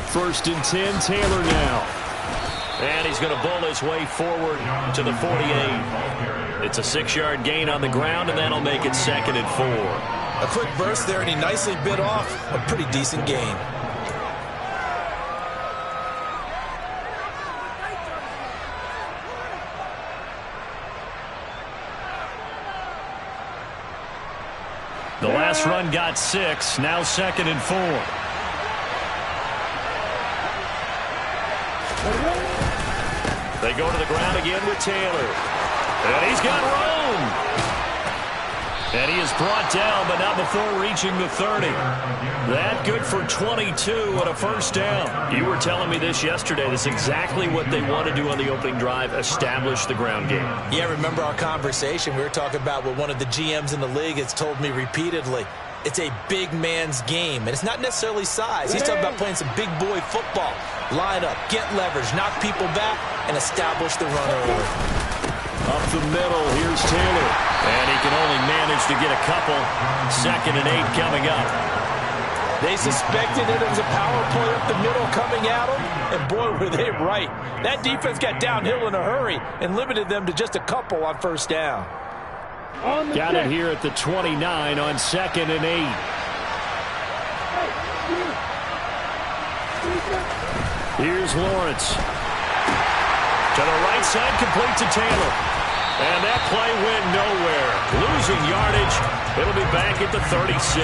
First and 10, Taylor now. And he's going to bull his way forward to the 48. It's a 6-yard gain on the ground, and that'll make it 2nd and 4. A quick burst there, and he nicely bit off a pretty decent gain. The last run got 6, now 2nd and 4. They go to the ground again with Taylor. And he's got room. And he is brought down, but not before reaching the 30. That good for 22 and a first down. You were telling me this yesterday. This is exactly what they want to do on the opening drive, establish the ground game. Yeah, remember our conversation. We were talking about what one of the GMs in the league has told me repeatedly. It's a big man's game, and it's not necessarily size. He's talking about playing some big boy football. Line up, get leverage, knock people back, and establish the run early. Up the middle, here's Taylor. And he can only manage to get a couple. 2nd and 8 coming up. They suspected it was a power play up the middle coming at them, and boy, were they right. That defense got downhill in a hurry and limited them to just a couple on first down. Got it here at the 29 on 2nd and 8. Here's Lawrence. To the right side, complete to Taylor. And that play went nowhere. Losing yardage. It'll be back at the 36.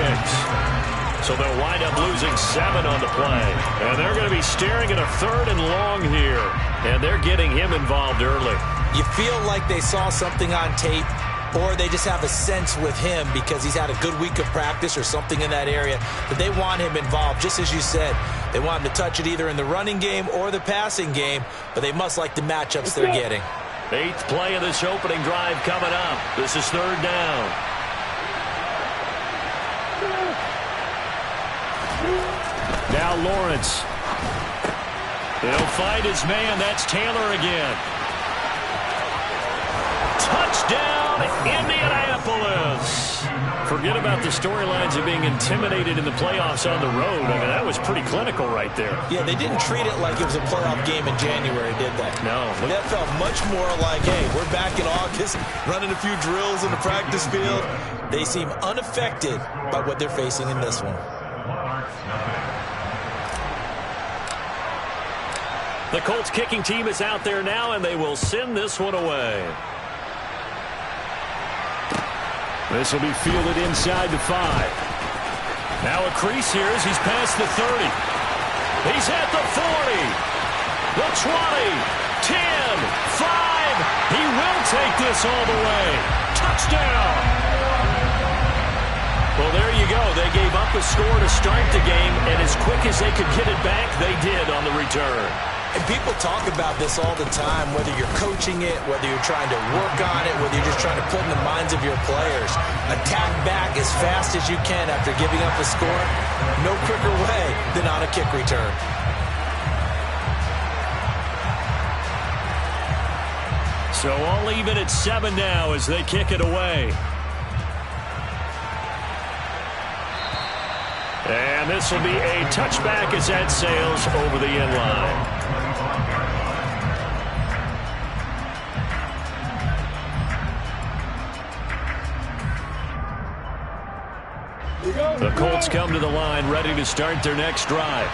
So they'll wind up losing 7 on the play. And they're going to be staring at a 3rd and long here. And they're getting him involved early. You feel like they saw something on tape, or they just have a sense with him because he's had a good week of practice or something in that area that they want him involved. Just as you said, they want him to touch it either in the running game or the passing game, but they must like the matchups they're getting. 8th play of this opening drive coming up. This is 3rd down. Now Lawrence. He'll find his man. That's Taylor again. Touchdown, Indianapolis. Forget about the storylines of being intimidated in the playoffs on the road. I mean, that was pretty clinical right there. Yeah, they didn't treat it like it was a playoff game in January, did they? No. That felt much more like, hey, we're back in August, running a few drills in the practice field. They seem unaffected by what they're facing in this one. The Colts kicking team is out there now, and they will send this one away. This will be fielded inside the 5. Now a crease here as he's past the 30. He's at the 40. The 20. 10. 5. He will take this all the way. Touchdown. Well, there you go. They gave up a score to start the game, and as quick as they could get it back, they did on the return. And people talk about this all the time, whether you're coaching it, whether you're trying to work on it, whether you're just trying to put in the minds of your players. Attack back as fast as you can after giving up a score. No quicker way than on a kick return. So all even at 7 now as they kick it away. And this will be a touchback as that sails over the end line. The Colts come to the line ready to start their next drive.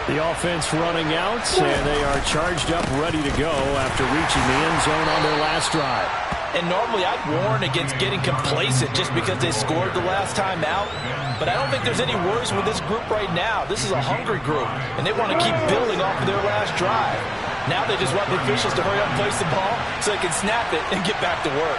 The offense running out, and they are charged up, ready to go after reaching the end zone on their last drive. And normally I'd warn against getting complacent just because they scored the last time out. But I don't think there's any worries with this group right now. This is a hungry group, and they want to keep building off of their last drive. Now they just want the officials to hurry up and place the ball so they can snap it and get back to work.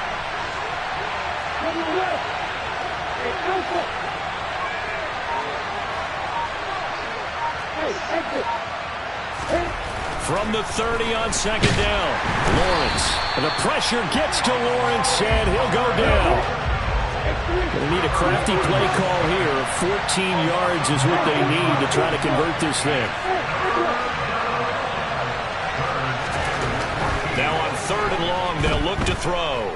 From the 30 on 2nd down. Lawrence. And the pressure gets to Lawrence, and he'll go down. Going to need a crafty play call here. 14 yards is what they need to try to convert this thing. Now on 3rd and long, they'll look to throw.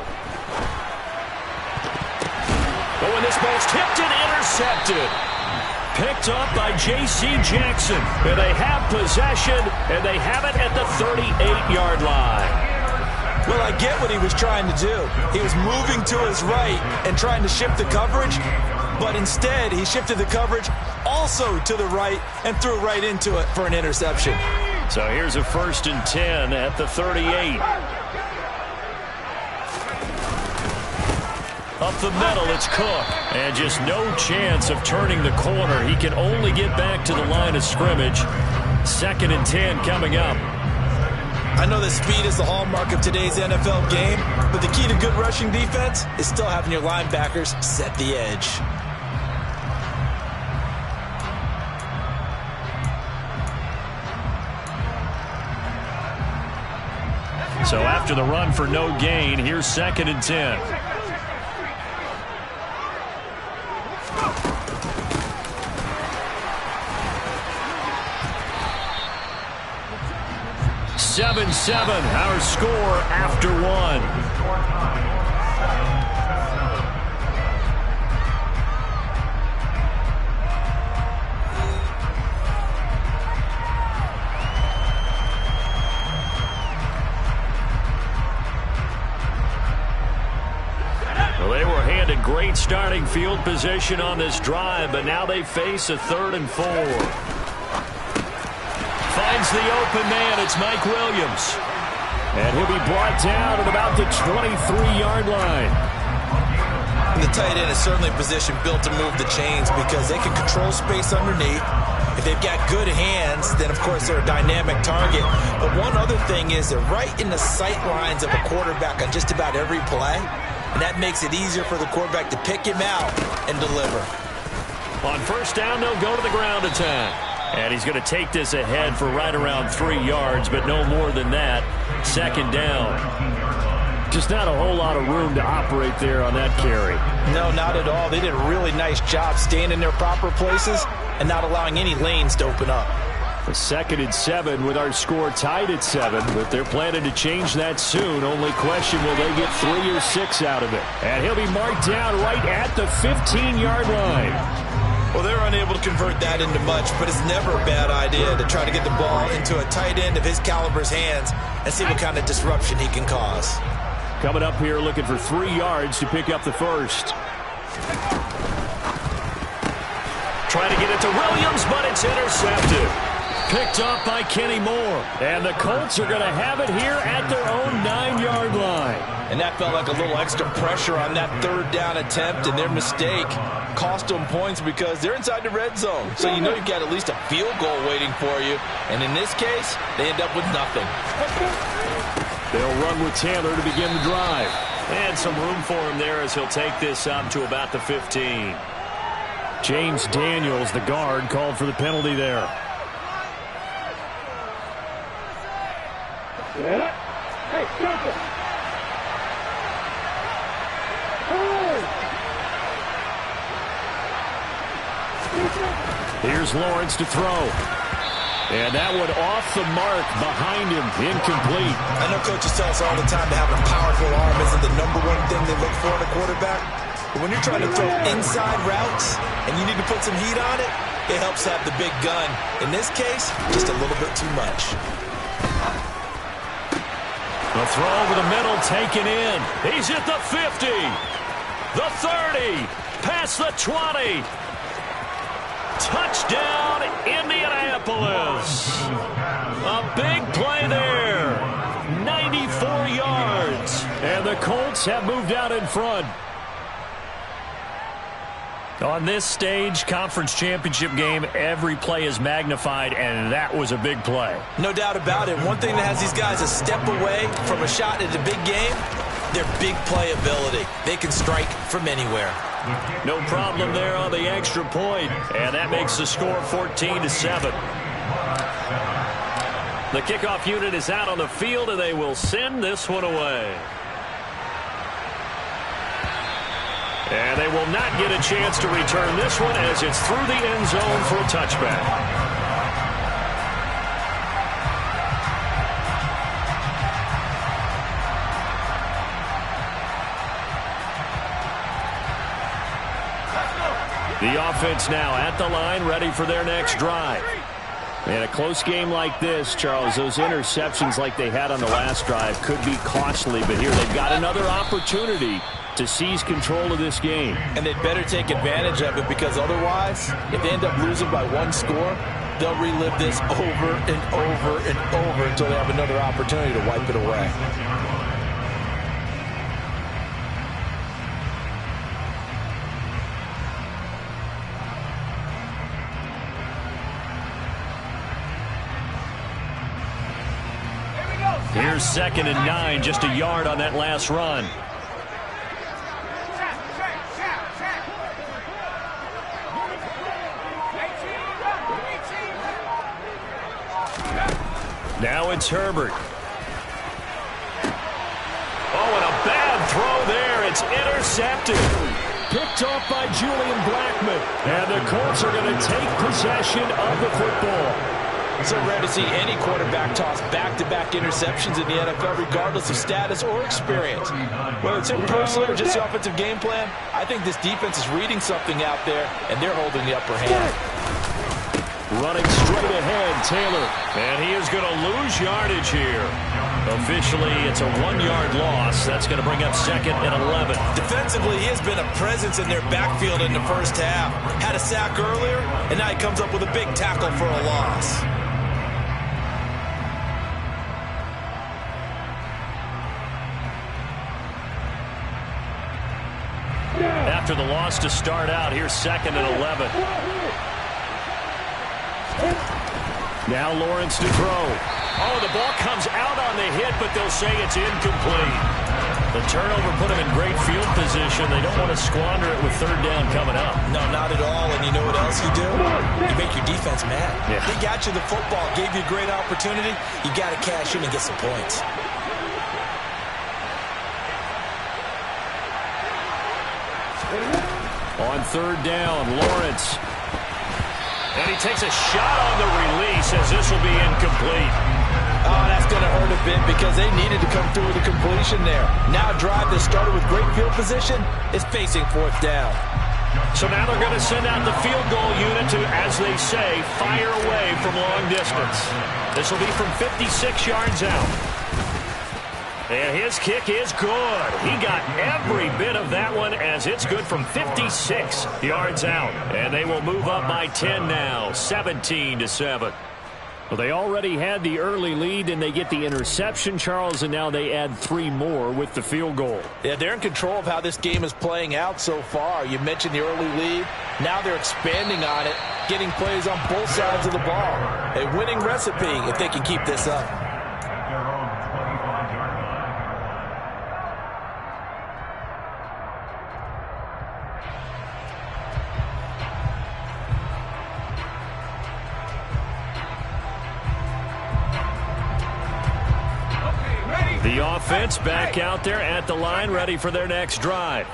Oh, and this ball's tipped and intercepted. picked up by J.C. Jackson. And they have possession, and they have it at the 38-yard line. Well, I get what he was trying to do. He was moving to his right and trying to shift the coverage, but instead he shifted the coverage also to the right and threw right into it for an interception. So here's a 1st and 10 at the 38. Up the middle, it's Cook. And just no chance of turning the corner. He can only get back to the line of scrimmage. 2nd and 10 coming up. I know that speed is the hallmark of today's NFL game, but the key to good rushing defense is still having your linebackers set the edge. So after the run for no gain, here's 2nd and 10. Seven, our score after one. Well, they were handed great starting field position on this drive, but now they face a 3rd and 4. Finds the open man. It's Mike Williams. And he'll be brought down at about the 23-yard line. And the tight end is certainly a position built to move the chains because they can control space underneath. If they've got good hands, then, of course, they're a dynamic target. But one other thing is they're right in the sight lines of a quarterback on just about every play. And that makes it easier for the quarterback to pick him out and deliver. On 1st down, they'll go to the ground attack. And he's going to take this ahead for right around 3 yards, but no more than that. 2nd down. Just not a whole lot of room to operate there on that carry. No, not at all. They did a really nice job staying in their proper places and not allowing any lanes to open up. The 2nd and 7 with our score tied at 7, but they're planning to change that soon. Only question, will they get 3 or 6 out of it? And he'll be marked down right at the 15-yard line. Well, they're unable to convert that into much, but it's never a bad idea to try to get the ball into a tight end of his caliber's hands and see what kind of disruption he can cause. Coming up here looking for 3 yards to pick up the 1st. Trying to get it to Williams, but it's intercepted. Picked up by Kenny Moore. And the Colts are going to have it here at their own 9-yard line. And that felt like a little extra pressure on that 3rd down attempt, and their mistake cost them points because they're inside the red zone. So you know you've got at least a field goal waiting for you. And in this case, they end up with nothing. They'll run with Taylor to begin the drive. And some room for him there as he'll take this up to about the 15. James Daniels, the guard, called for the penalty there. Here's Lawrence to throw. And that one off the mark behind him. Incomplete. I know coaches tell us all the time to have a powerful arm isn't the #1 thing they look for in a quarterback. But when you're trying to throw inside routes and you need to put some heat on it, it helps have the big gun. In this case, just a little bit too much. The throw over the middle taken in. He's at the 50. The 30. Past the 20. Touchdown, Indianapolis. A big play there. 94 yards. And the Colts have moved out in front. On this stage, conference championship game, every play is magnified, and that was a big play. No doubt about it. One thing that has these guys a step away from a shot at a big game, their big play ability. They can strike from anywhere. No problem there on the extra point, and that makes the score 14-7. The kickoff unit is out on the field, and they will send this one away. And they will not get a chance to return this one as it's through the end zone for a touchback. The offense now at the line, ready for their next drive. In a close game like this, Charles, those interceptions like they had on the last drive could be costly, but here they've got another opportunity to seize control of this game. And they'd better take advantage of it, because otherwise, if they end up losing by one score, they'll relive this over and over and over until they have another opportunity to wipe it away. Here's 2nd and 9, just a yard on that last run. Now it's Herbert. Oh, and a bad throw there. It's intercepted. Picked off by Julian Blackmon. And the Colts are going to take possession of the football. So rare to see any quarterback toss back-to-back interceptions in the NFL, regardless of status or experience. Whether it's him personally or just the offensive game plan, I think this defense is reading something out there, and they're holding the upper hand. Running straight ahead, Taylor. And he is going to lose yardage here. Officially, it's a 1-yard loss. That's going to bring up 2nd and 11. Defensively, he has been a presence in their backfield in the first half. Had a sack earlier, and now he comes up with a big tackle for a loss. After the loss to start out, here's 2nd and 11. Now Lawrence to throw. Oh, the ball comes out on the hit, but they'll say it's incomplete. The turnover put them in great field position. They don't want to squander it with 3rd down coming up. No, not at all. And you know what else you do? You make your defense mad. Yeah. They got you the football, gave you a great opportunity. You got to cash in and get some points. On 3rd down, Lawrence. And he takes a shot on the release as this will be incomplete. Oh, that's going to hurt a bit because they needed to come through with a completion there. Now a drive that started with great field position is facing 4th down. So now they're going to send out the field goal unit to, as they say, fire away from long distance. This will be from 56 yards out. And his kick is good. He got every bit of that one as it's good from 56 yards out. And they will move up by 10 now, 17-7. Well, they already had the early lead, and they get the interception, Charles, and now they add 3 more with the field goal. Yeah, they're in control of how this game is playing out so far. You mentioned the early lead. Now they're expanding on it, getting plays on both sides of the ball. A winning recipe if they can keep this up. The offense back out there at the line, ready for their next drive.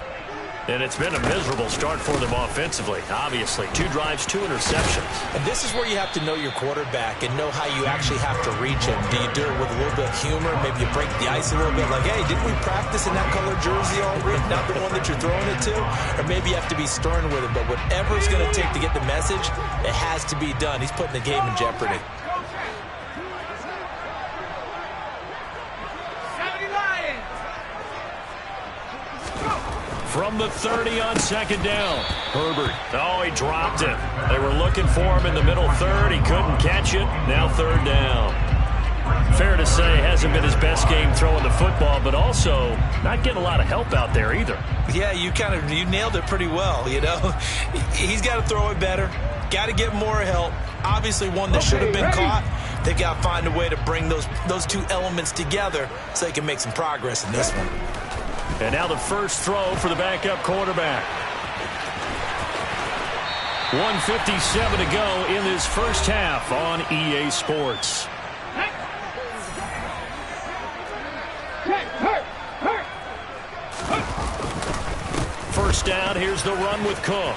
And it's been a miserable start for them offensively, obviously. 2 drives, 2 interceptions. And this is where you have to know your quarterback and know how you actually have to reach him. Do you do it with a little bit of humor? Maybe you break the ice a little bit, like, hey, didn't we practice in that color jersey all week, not the one that you're throwing it to? Or maybe you have to be stern with it. But whatever it's going to take to get the message, it has to be done. He's putting the game in jeopardy. From the 30 on 2nd down. Herbert. Oh, he dropped it. They were looking for him in the middle 3rd. He couldn't catch it. Now 3rd down. Fair to say, hasn't been his best game throwing the football, but also not getting a lot of help out there either. Yeah, you nailed it pretty well, you know. He's got to throw it better. Got to get more help. Obviously one that should have been caught. They got to find a way to bring those 2 elements together so they can make some progress in this one. And now the first throw for the backup quarterback. 1:57 to go in this first half on EA Sports. First down, here's the run with Cook.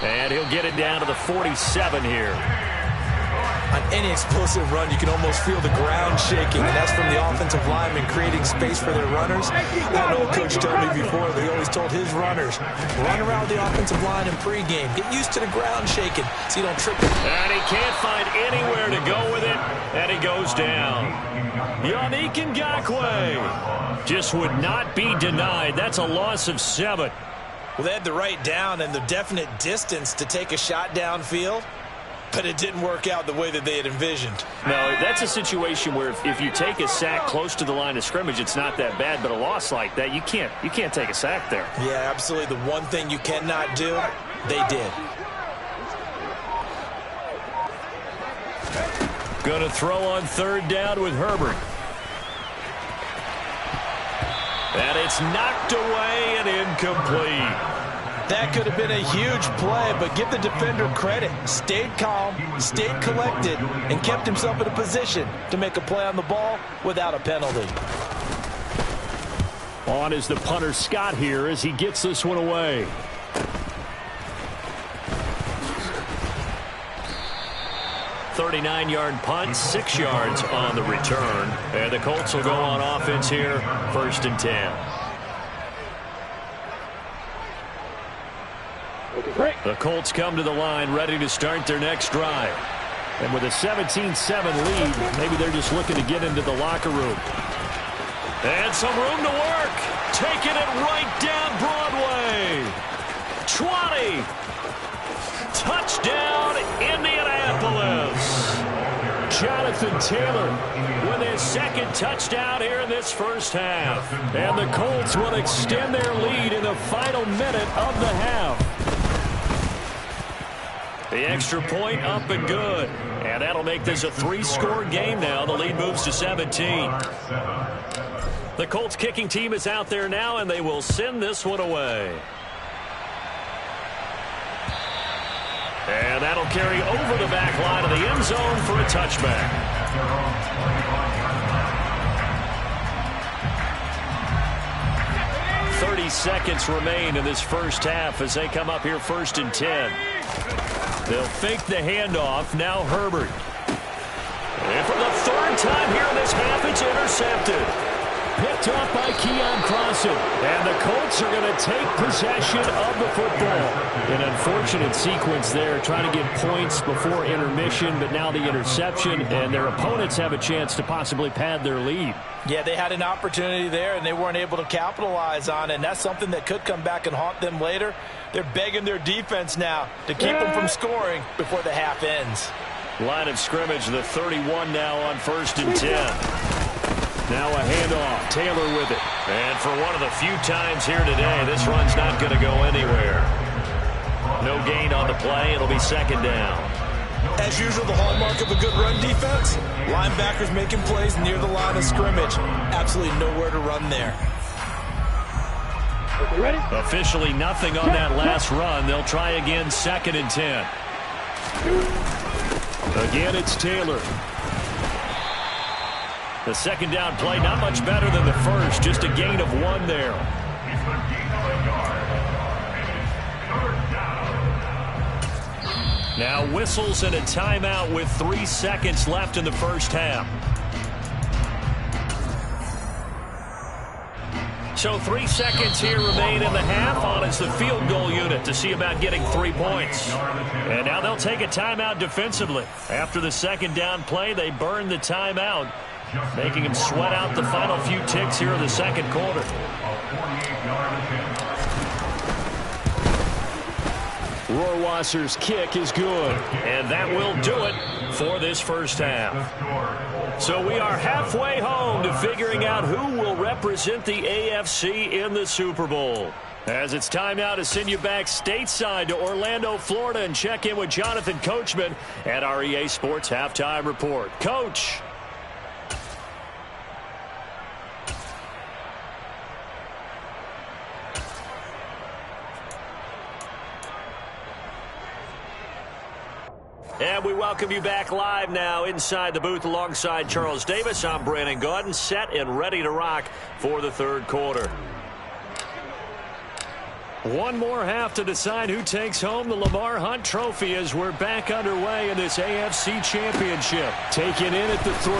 And he'll get it down to the 47 here. On any explosive run, you can almost feel the ground shaking, and that's from the offensive linemen creating space for their runners. I had an old coach tell me before, they always told his runners, run around the offensive line in pregame. Get used to the ground shaking so you don't trip it. And he can't find anywhere to go with it, and he goes down. Yannick Ngakoue just would not be denied. That's a loss of 7. Well, they had the right down and the definite distance to take a shot downfield, but it didn't work out the way that they had envisioned. No, that's a situation where if you take a sack close to the line of scrimmage, it's not that bad, but a loss like that, you can't take a sack there. Yeah, absolutely. The one thing you cannot do, they did. Going to throw on 3rd down with Herbert. And it's knocked away and incomplete. That could have been a huge play, but give the defender credit. Stayed calm, stayed collected, and kept himself in a position to make a play on the ball without a penalty. On is the punter Scott here as he gets this one away. .39-yard punt, 6 yards on the return. And the Colts will go on offense here, 1st and 10. The Colts come to the line ready to start their next drive. And with a 17-7 lead, maybe they're just looking to get into the locker room. And some room to work. Taking it right down Broadway. 20. Touchdown, Indianapolis. Jonathan Taylor with his 2nd touchdown here in this first half. And the Colts will extend their lead in the final minute of the half. The extra point up and good. And that'll make this a 3-score game now. The lead moves to 17. The Colts kicking team is out there now, and they will send this one away. And that'll carry over the back line of the end zone for a touchback. 30 seconds remain in this first half as they come up here 1st and 10. They'll fake the handoff. Now Herbert. And for the 3rd time here in this half, it's intercepted. Picked off by Keon Crossen. And the Colts are going to take possession of the football. An unfortunate sequence there, trying to get points before intermission, but now the interception, and their opponents have a chance to possibly pad their lead. Yeah, they had an opportunity there, and they weren't able to capitalize on it, and that's something that could come back and haunt them later. They're begging their defense now to keep them from scoring before the half ends. Line of scrimmage, the 31 now on 1st and 10. Now a handoff. Taylor with it. And for one of the few times here today, this run's not going to go anywhere. No gain on the play. It'll be 2nd down. As usual, the hallmark of a good run defense, linebackers making plays near the line of scrimmage. Absolutely nowhere to run there. Ready? Officially nothing on that last run. They'll try again 2nd and 10. Again, it's Taylor. The 2nd down play, not much better than the first. Just a gain of 1 there. Now whistles and a timeout with 3 seconds left in the first half. So 3 seconds here remain in the half. On is the field goal unit to see about getting 3 points. And now they'll take a timeout defensively. After the 2nd down play, they burn the timeout, making them sweat out the final few ticks here in the 2nd quarter. Rohrwasser's kick is good. And that will do it for this first half. So we are halfway home to figuring out who will represent the AFC in the Super Bowl. As it's time now to send you back stateside to Orlando, Florida, and check in with Jonathan Coachman at our EA Sports Halftime Report. Coach. And we welcome you back live now inside the booth alongside Charles Davis. I'm Brandon Gaudin, set and ready to rock for the 3rd quarter. One more half to decide who takes home the Lamar Hunt Trophy as we're back underway in this AFC Championship. Taken in at the 3.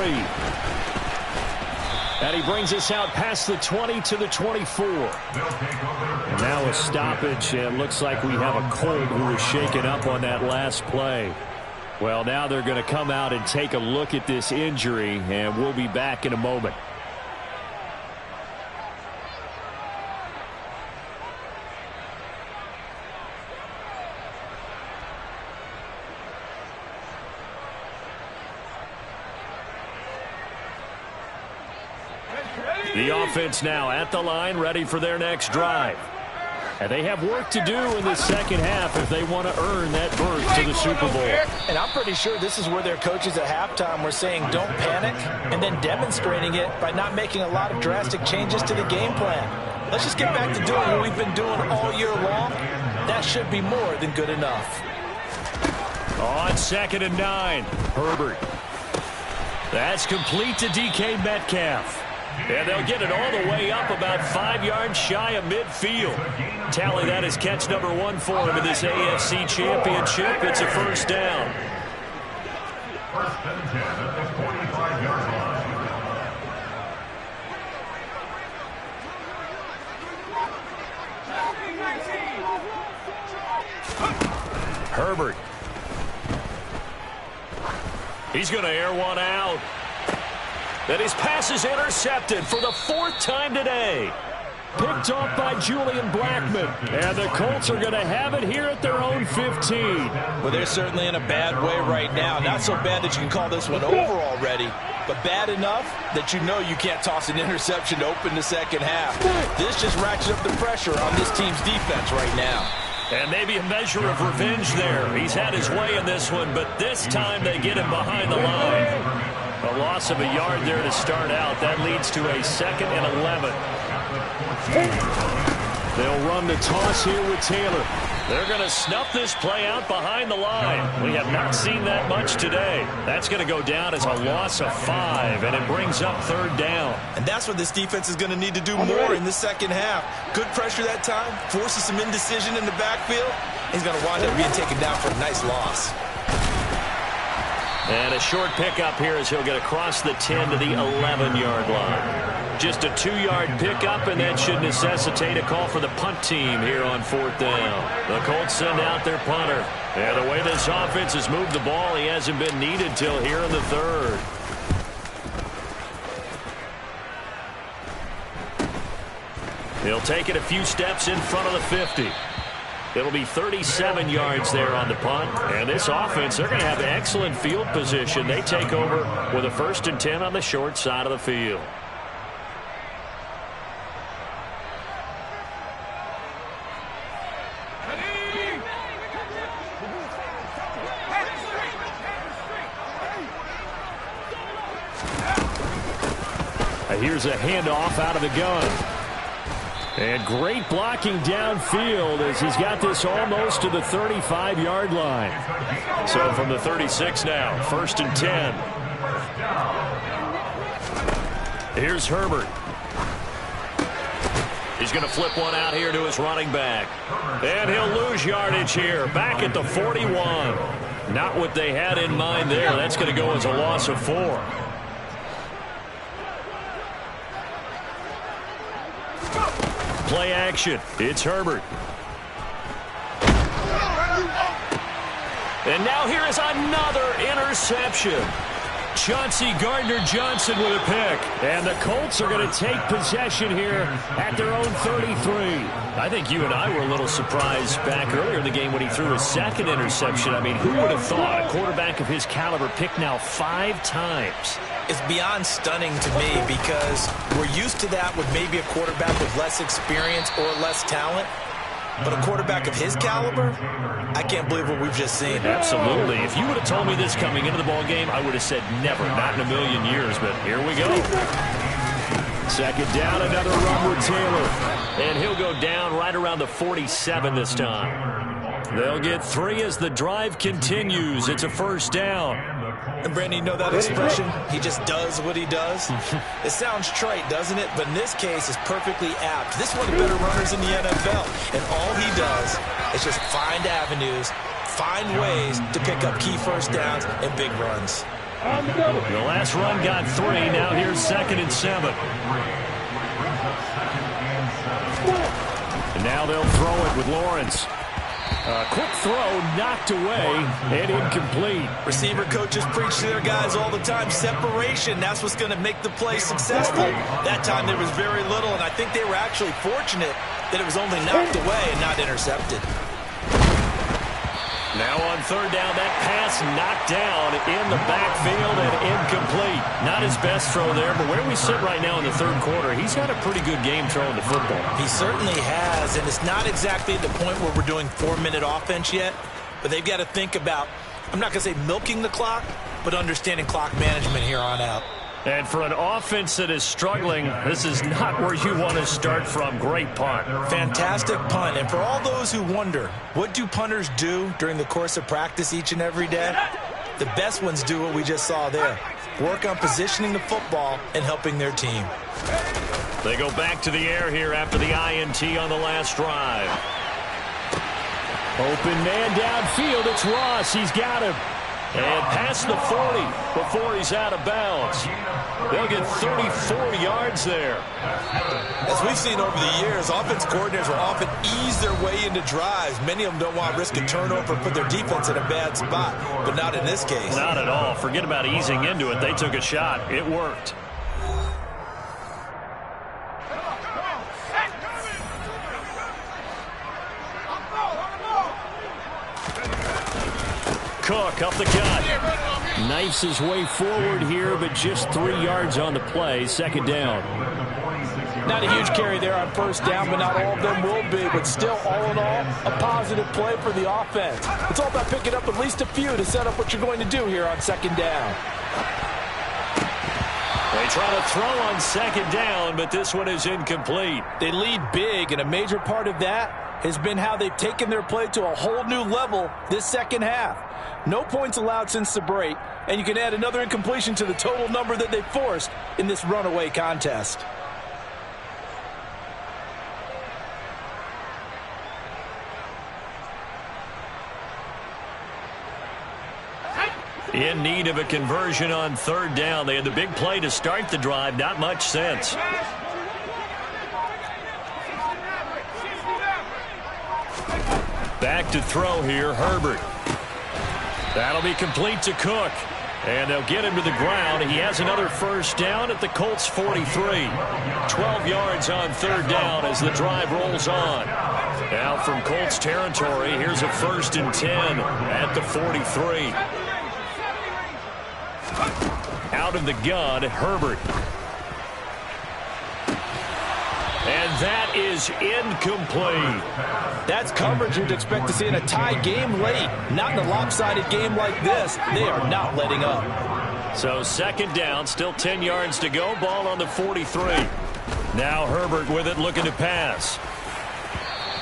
And he brings us out past the 20 to the 24. And now a stoppage, and looks like we have a Colt who was shaken up on that last play. Well, now they're going to come out and take a look at this injury, and we'll be back in a moment. The offense now at the line, ready for their next drive. And they have work to do in the second half if they want to earn that berth to the Super Bowl. And I'm pretty sure this is where their coaches at halftime were saying don't panic, and then demonstrating it by not making a lot of drastic changes to the game plan. Let's just get back to doing what we've been doing all year long. That should be more than good enough. On 2nd and 9, Herbert. That's complete to DK Metcalf. And they'll get it all the way up about 5 yards shy of midfield. Tally that as catch number 1 for him in this AFC Championship. It's a first down. First and 10 at the 45-yard line. Herbert. He's going to air one out. And his pass is intercepted for the 4th time today. Picked off by Julian Blackmon. And the Colts are going to have it here at their own 15. Well, they're certainly in a bad way right now. Not so bad that you can call this one over already, but bad enough that you know you can't toss an interception to open the second half. This just ratchets up the pressure on this team's defense right now. And maybe a measure of revenge there. He's had his way in this one, but this time they get him behind the line. A loss of a yard there to start out. That leads to a 2nd and 11. They'll run the toss here with Taylor. They're going to snuff this play out behind the line. We have not seen that much today. That's going to go down as a loss of 5, and it brings up 3rd down. And that's what this defense is going to need to do more in the second half. Good pressure that time, forces some indecision in the backfield. He's going to wind up being taken down for a nice loss. And a short pickup here as he'll get across the 10 to the 11-yard line. Just a 2-yard pickup, and that should necessitate a call for the punt team here on 4th down. The Colts send out their punter. And the way this offense has moved the ball, he hasn't been needed till here in the 3rd. He'll take it a few steps in front of the 50. It'll be 37 yards there on the punt. And this offense, they're going to have excellent field position. They take over with a 1st and 10 on the short side of the field. Here's a handoff out of the gun. And great blocking downfield as he's got this almost to the 35-yard line. So from the 36 now, 1st and 10. Here's Herbert. He's going to flip one out here to his running back. And he'll lose yardage here, back at the 41. Not what they had in mind there. That's going to go as a loss of 4. Play action. It's Herbert. And now here is another interception. Chauncey Gardner-Johnson with a pick. And the Colts are going to take possession here at their own 33. I think you and I were a little surprised back earlier in the game when he threw his 2nd interception. I mean, who would have thought a quarterback of his caliber picked now 5 times? It's beyond stunning to me because we're used to that with maybe a quarterback with less experience or less talent. But a quarterback of his caliber, I can't believe what we've just seen. Absolutely. If you would have told me this coming into the ball game, I would have said never, not in a million years. But here we go. 2nd down, another run with Taylor. And he'll go down right around the 47 this time. They'll get 3 as the drive continues. It's a 1st down. And Brandon, you know that expression? He just does what he does. It sounds trite, doesn't it? But in this case, it's perfectly apt. This is one of the better runners in the NFL. And all he does is just find avenues, find ways to pick up key first downs and big runs. The last run got 3. Now here's 2nd and 7. And now they'll throw it with Lawrence. A quick throw, knocked away, and incomplete. Receiver coaches preach to their guys all the time. Separation, that's what's going to make the play successful. That time there was very little, and I think they were actually fortunate that it was only knocked away and not intercepted. Now on 3rd down, that pass knocked down in the backfield and incomplete. Not his best throw there, but where we sit right now in the 3rd quarter, he's got a pretty good game throwing the football. He certainly has, and it's not exactly the point where we're doing 4-minute offense yet, but they've got to think about, I'm not going to say milking the clock, but understanding clock management here on out. And for an offense that is struggling, this is not where you want to start from. Great punt. Fantastic punt. And for all those who wonder, what do punters do during the course of practice each and every day? The best ones do what we just saw there. Work on positioning the football and helping their team. They go back to the air here after the INT on the last drive. Open man downfield. It's Ross. He's got him. And past the 40 before he's out of bounds. They'll get 34 yards there. As we've seen over the years, offense coordinators will often ease their way into drives. Many of them don't want to risk a turnover and put their defense in a bad spot, but not in this case. Not at all. Forget about easing into it. They took a shot. It worked. Cook up the gut. Knifes his way forward here, but just 3 yards on the play. 2nd down. Not a huge carry there on 1st down, but not all of them will be. But still, all in all, a positive play for the offense. It's all about picking up at least a few to set up what you're going to do here on 2nd down. They try to throw on 2nd down, but this one is incomplete. They lead big, and a major part of that has been how they've taken their play to a whole new level this 2nd half. No points allowed since the break, and you can add another incompletion to the total number that they forced in this runaway contest. In need of a conversion on 3rd down. They had the big play to start the drive. Not much sense. Back to throw here, Herbert. That'll be complete to Cook. And they'll get him to the ground. He has another 1st down at the Colts 43. 12 yards on 3rd down as the drive rolls on. Now from Colts territory, here's a 1st and 10 at the 43. Out of the gun, Herbert. And that is incomplete. That's coverage you'd expect to see in a tie game late. Not in a lopsided game like this. They are not letting up. So 2nd down, still 10 yards to go. Ball on the 43. Now Herbert with it, looking to pass.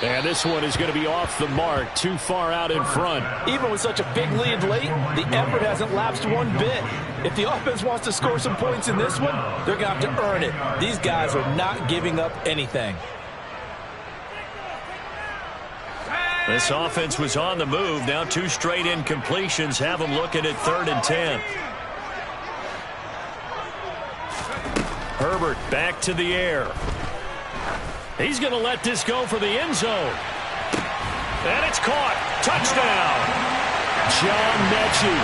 And this one is going to be off the mark, too far out in front. Even with such a big lead late, the effort hasn't lapsed one bit. If the offense wants to score some points in this one, they're going to have to earn it. These guys are not giving up anything. This offense was on the move. Now 2 straight incompletions have them looking at 3rd and 10. Herbert back to the air. He's going to let this go for the end zone. And it's caught. Touchdown. John Mechie,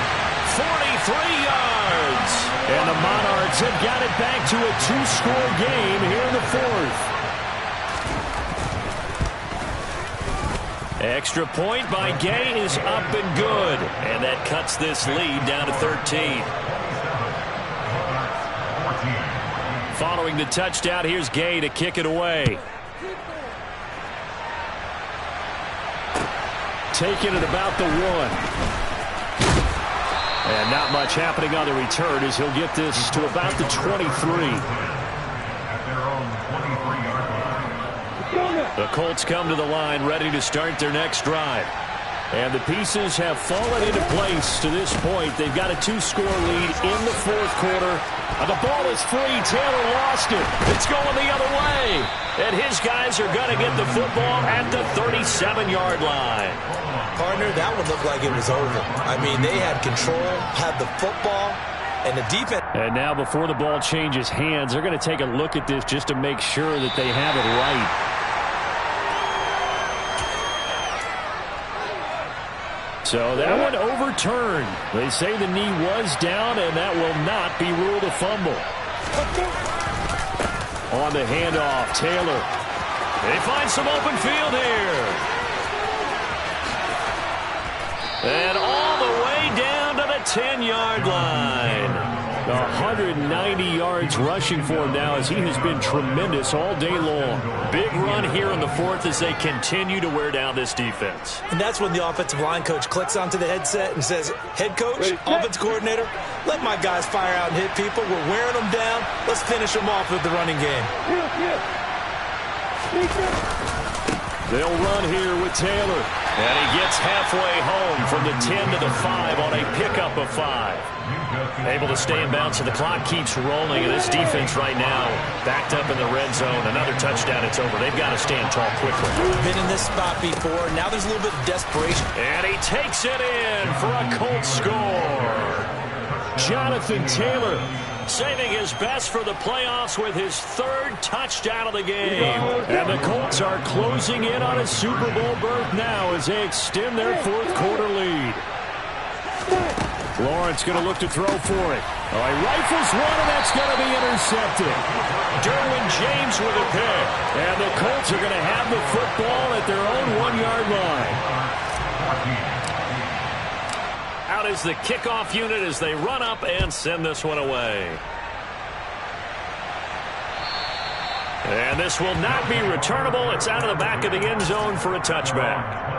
43 yards. And the Monarchs have got it back to a 2-score game here in the 4th. Extra point by Gay is up and good. And that cuts this lead down to 13. Following the touchdown, here's Gay to kick it away. Taken at about the 1. And not much happening on the return as he'll get this to about the 23. The Colts come to the line ready to start their next drive. And the pieces have fallen into place to this point. They've got a 2-score lead in the fourth quarter. And the ball is free. Taylor lost it. It's going the other way. And his guys are going to get the football at the 37-yard line. Partner, that one looked like it was over. I mean, they had control, had the football, and the defense. And now before the ball changes hands, they're going to take a look at this just to make sure that they have it right. So that one overturned. They say the knee was down, and that will not be ruled a fumble. On the handoff, Taylor. They find some open field here. And all the way down to the 10-yard line. 190 yards rushing for him now as he has been tremendous all day long. Big run here in the fourth as they continue to wear down this defense. And that's when the offensive line coach clicks onto the headset and says, head coach, offense coordinator, let my guys fire out and hit people. We're wearing them down. Let's finish them off with the running game. They'll run here with Taylor. And he gets halfway home from the 10 to the 5 on a pickup of 5. Able to stay in bounds, and the clock keeps rolling. And this defense right now backed up in the red zone. Another touchdown, it's over. They've got to stand tall quickly. Been in this spot before. Now there's a little bit of desperation. And he takes it in for a Colts score. Jonathan Taylor saving his best for the playoffs with his 3rd touchdown of the game. And the Colts are closing in on a Super Bowl berth now as they extend their 4th quarter lead. Lawrence going to look to throw for it. Oh, he rifles one, and that's going to be intercepted. Derwin James with a pick. And the Colts are going to have the football at their own 1-yard line. Out is the kickoff unit as they run up and send this one away. And this will not be returnable. It's out of the back of the end zone for a touchback.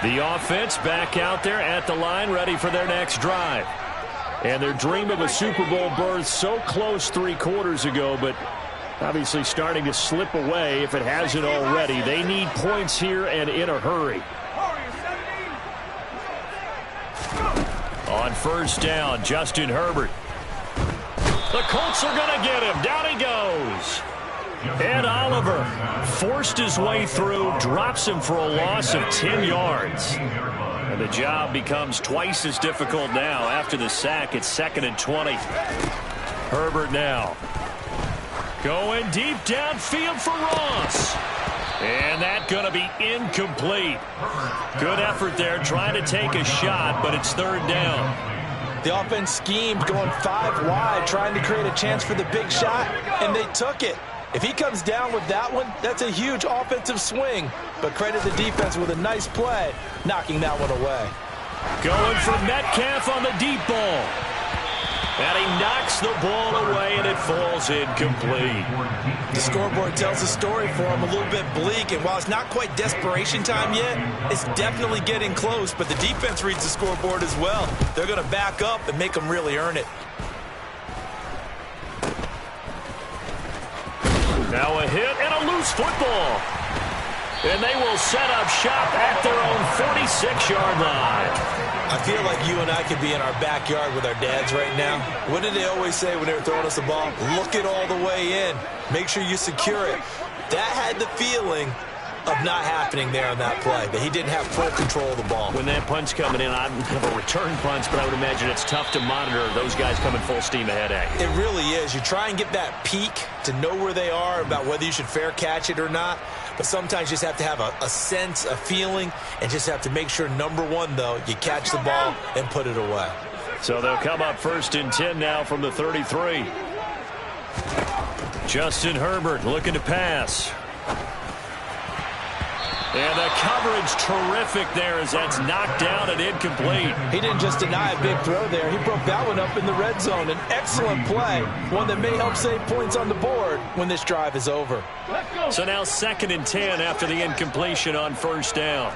The offense back out there at the line, ready for their next drive. And their dream of a Super Bowl berth so close 3 quarters ago, but obviously starting to slip away if it hasn't already. They need points here and in a hurry. On first down, Justin Herbert. The Colts are going to get him. Down he goes. Ed Oliver forced his way through, drops him for a loss of 10 yards. And the job becomes twice as difficult now after the sack. It's 2nd and 20. Herbert now. Going deep downfield for Ross. And that going to be incomplete. Good effort there trying to take a shot, but it's 3rd down. The offense schemed going 5 wide, trying to create a chance for the big shot, and they took it. If he comes down with that one, that's a huge offensive swing. But credit the defense with a nice play, knocking that one away. Going for Metcalf on the deep ball. And he knocks the ball away, and it falls incomplete. The scoreboard tells a story for him, a little bit bleak. And while it's not quite desperation time yet, it's definitely getting close. But the defense reads the scoreboard as well. They're going to back up and make them really earn it. Now a hit and a loose football. And they will set up shop at their own 46-yard line. I feel like you and I could be in our backyard with our dads right now. What did they always say when they were throwing us the ball? Look it all the way in. Make sure you secure it. That had the feeling of not happening there on that play, that he didn't have full control of the ball. When that punch coming in, I don't have a return punch, but I would imagine it's tough to monitor those guys coming full steam ahead at you. It really is. You try and get that peek to know where they are, about whether you should fair catch it or not. But sometimes you just have to have a sense, a feeling, and just have to make sure, number one, though, you catch the ball and put it away. So they'll come up 1st and 10 now from the 33. Justin Herbert looking to pass. And the coverage terrific there as that's knocked down and incomplete. He didn't just deny a big throw there. He broke that one up in the red zone. An excellent play, one that may help save points on the board when this drive is over. So now 2nd and 10 after the incompletion on 1st down.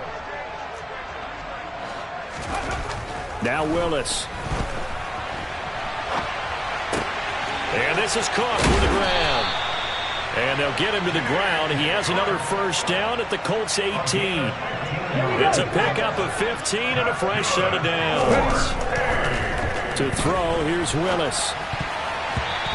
Now Willis. And this is Cook with the ground. And they'll get him to the ground. He has another first down at the Colts 18. It's a pickup of 15 and a fresh set of downs. To throw, here's Willis.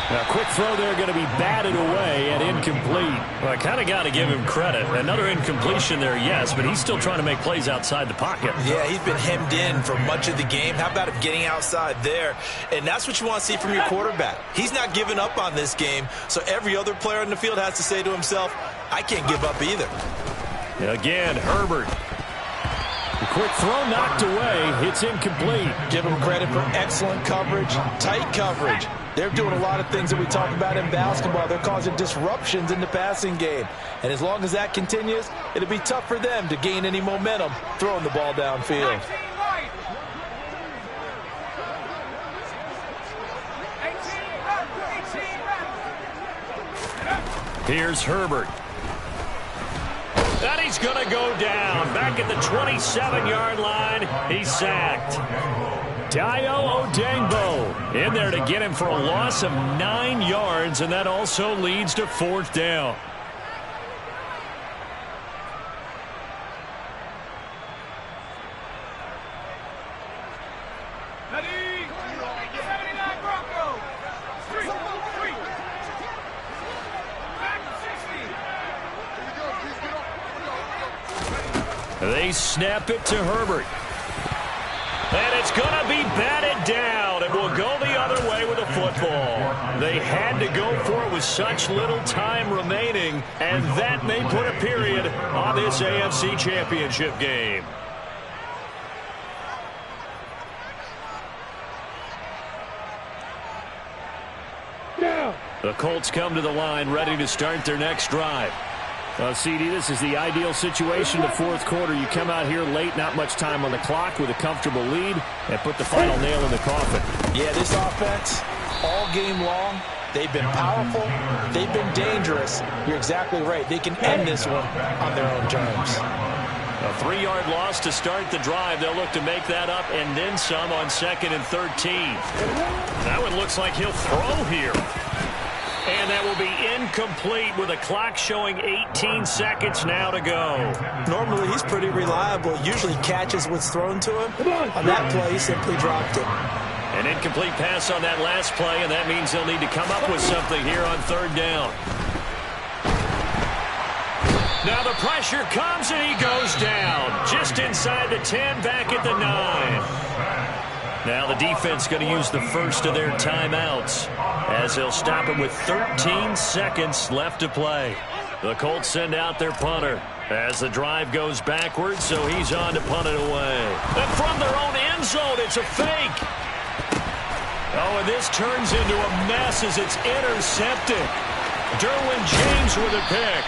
A quick throw there, going to be batted away and incomplete. Well, I kind of got to give him credit. Another incompletion there, yes, but he's still trying to make plays outside the pocket. Yeah, he's been hemmed in for much of the game. How about him getting outside there? And that's what you want to see from your quarterback. He's not giving up on this game, so every other player on the field has to say to himself, I can't give up either. Again, Herbert. A quick throw knocked away. It's incomplete. Give him credit for excellent coverage, tight coverage. They're doing a lot of things that we talk about in basketball. They're causing disruptions in the passing game. And as long as that continues, it'll be tough for them to gain any momentum throwing the ball downfield. Here's Herbert. And he's going to go down. Back at the 27-yard line. He's sacked. Dayo Odeyingbo In there to get him for a loss of 9 yards, and that also leads to fourth down. They snap it to Herbert. And it's going to be batted down. It will go the other way with the football. They had to go for it with such little time remaining, and that may put a period on this AFC Championship game. The Colts come to the line ready to start their next drive. CD, this is the ideal situation, the fourth quarter. You come out here late, not much time on the clock with a comfortable lead, and put the final nail in the coffin. Yeah, this offense, all game long, they've been powerful, they've been dangerous. You're exactly right. They can end this one on their own terms. A 3-yard loss to start the drive. They'll look to make that up and then some on 2nd and 13. That one looks like he'll throw here. And that will be incomplete with a clock showing 18 seconds now to go. Normally, he's pretty reliable. Usually catches what's thrown to him. On that play, he simply dropped it. An incomplete pass on that last play, and that means he'll need to come up with something here on third down. Now the pressure comes, and he goes down. Just inside the 10, back at the 9. Now the defense going to use the first of their timeouts as they'll stop it with 13 seconds left to play. The Colts send out their punter as the drive goes backwards, so he's on to punt it away. And from their own end zone, it's a fake. Oh, and this turns into a mess as it's intercepted. Derwin James with a pick.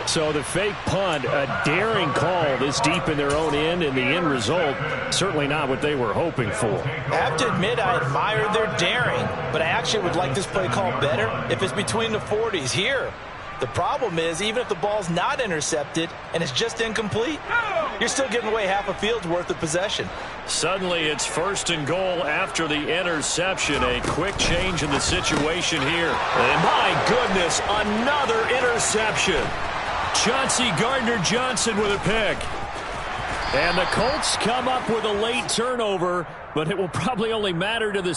So the fake punt, a daring call this deep in their own end, and the end result, certainly not what they were hoping for. I have to admit, I admire their daring, but I actually would like this play called better if it's between the 40s here. The problem is, even if the ball's not intercepted and it's just incomplete, you're still giving away half a field's worth of possession. Suddenly it's 1st and goal after the interception. A quick change in the situation here. And my goodness, another interception. Chauncey Gardner-Johnson with a pick. And the Colts come up with a late turnover, but it will probably only matter to the